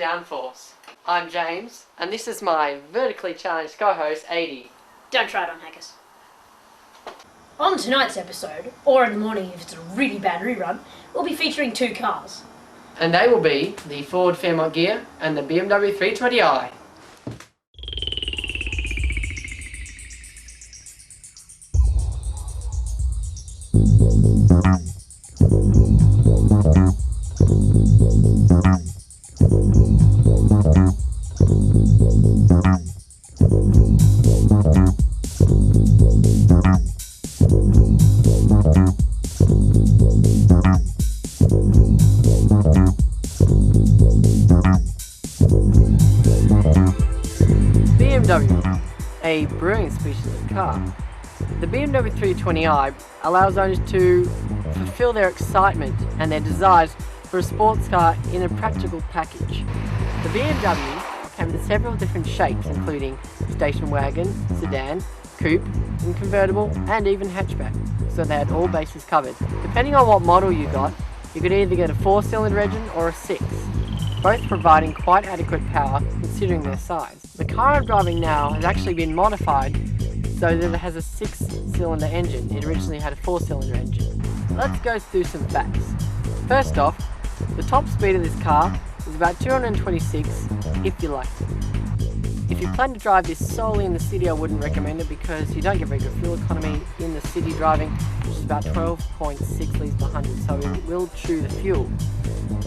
downforce. I'm James, and this is my vertically challenged co-host, Adie. Don't try it on Hackers. On tonight's episode, or in the morning if it's a really bad rerun, we'll be featuring two cars. And they will be the Ford Fairmont Ghia and the BMW 320i. BMW, a brilliant species of car. The BMW 320i allows owners to fulfill their excitement and their desires for a sports car in a practical package. The BMW came in several different shapes, including station wagon, sedan, coupe, and convertible, and even hatchback, so they had all bases covered. Depending on what model you got, you could either get a 4-cylinder engine or a 6, both providing quite adequate power considering their size. The car I'm driving now has actually been modified so that it has a 6-cylinder engine. It originally had a 4-cylinder engine. Let's go through some facts. First off, the top speed of this car is about 226 if you like it. If you plan to drive this solely in the city, I wouldn't recommend it because you don't get very good fuel economy in the city driving, which is about 12.6 litres per 100, so it will chew the fuel.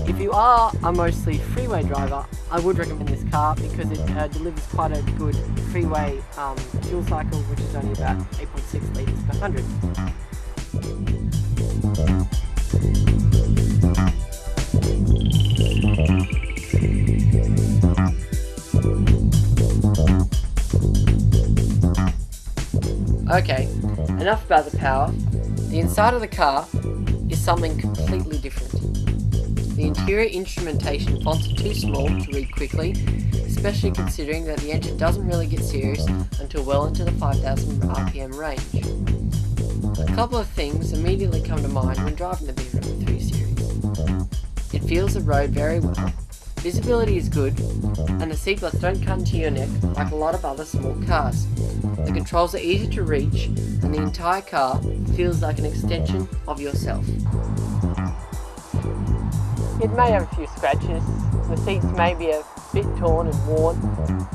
If you are a mostly freeway driver, I would recommend this car because it delivers quite a good freeway fuel cycle, which is only about 8.6 litres per 100. Okay, enough about the power. The inside of the car is something completely different. The interior instrumentation fonts are too small to read quickly, especially considering that the engine doesn't really get serious until well into the 5,000 RPM range. A couple of things immediately come to mind when driving the BMW 3 Series. It feels the road very well, visibility is good, and the seatbelts don't cut into your neck like a lot of other small cars. The controls are easy to reach, and the entire car feels like an extension of yourself. It may have a few scratches, the seats may be a bit torn and worn,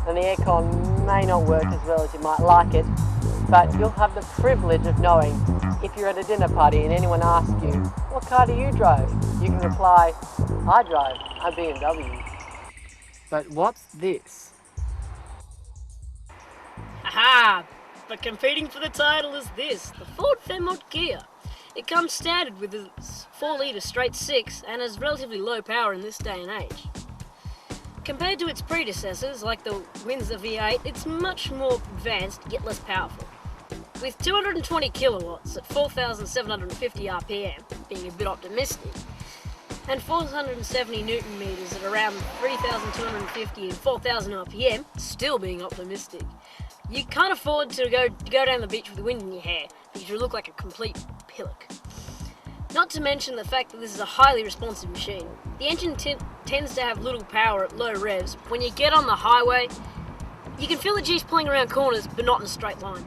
and the aircon may not work as well as you might like it, but you'll have the privilege of knowing if you're at a dinner party and anyone asks you, "What car do you drive?" you can reply, "I drive a BMW." But what's this? Aha! But competing for the title is this, the Ford Fairmont Ghia. It comes standard with a 4-litre straight 6 and has relatively low power in this day and age. Compared to its predecessors, like the Windsor V8, it's much more advanced yet less powerful. With 220 kilowatts at 4,750 RPM, being a bit optimistic, and 470 Newton meters at around 3,250 and 4,000 RPM, still being optimistic, you can't afford to go down the beach with the wind in your hair, because you look like a complete pillock. Not to mention the fact that this is a highly responsive machine. The engine tends to have little power at low revs. When you get on the highway, you can feel the G's pulling around corners, but not in a straight line.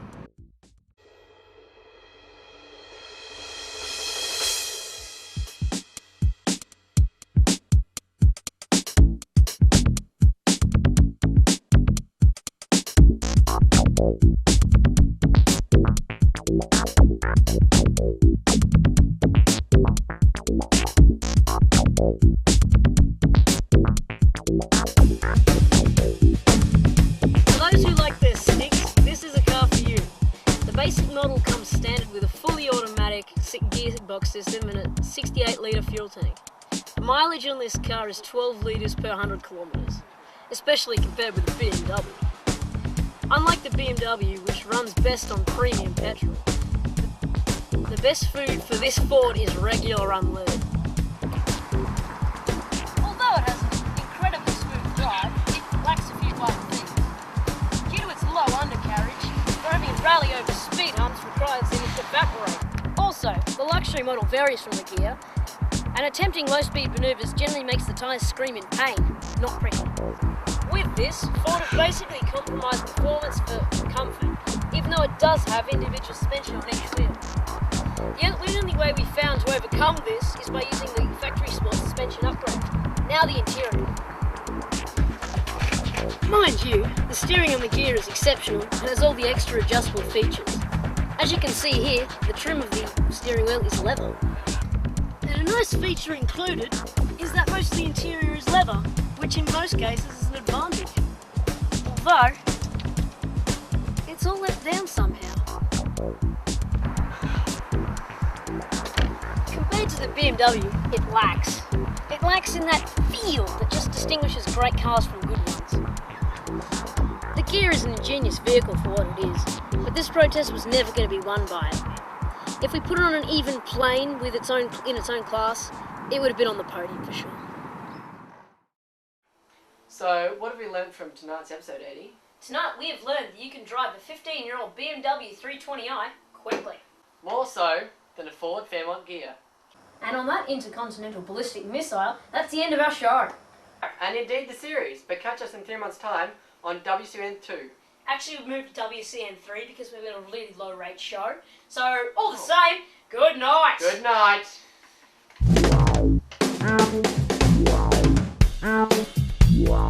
For those who like their sticks, this is a car for you. The basic model comes standard with a fully automatic gearbox system and a 68-litre fuel tank. The mileage on this car is 12 litres per 100 kilometres, especially compared with the BMW. Unlike the BMW, which runs best on premium petrol, the best food for this Ford is regular unleaded. Although it has an incredibly smooth drive, it lacks a few vital things. Due to its low undercarriage, driving in rally over speed humps requires it to evaporate. Also, the luxury model varies from the Ghia, and attempting low-speed manoeuvres generally makes the tyres scream in pain, not pretty. With this, Ford have basically compromised performance for comfort, even though it does have individual suspension on each wheel. The only way we found to overcome this is by using the factory sport suspension upgrade. Now the interior. Mind you, the steering on the Ghia is exceptional and has all the extra adjustable features. As you can see here, the trim of the steering wheel is leather. And a nice feature included is that most of the interior is leather, which in most cases is an advantage. Although, it's all let down somehow. Compared to the BMW, it lacks. It lacks in that feel that just distinguishes great cars from good ones. The Ghia is an ingenious vehicle for what it is, but this protest was never going to be won by it. If we put it on an even plane with in its own class, it would have been on the podium for sure. So, what have we learnt from tonight's episode, Eddie? Tonight we have learned that you can drive a 15-year-old BMW 320i quickly. More so than a Ford Fairmont Ghia. And on that intercontinental ballistic missile, that's the end of our show. And indeed the series, but catch us in 3 months' time on WCN2. Actually, we've moved to WCN3 because we've got a really low rate show. So, all the same, good night. Good night. Wow.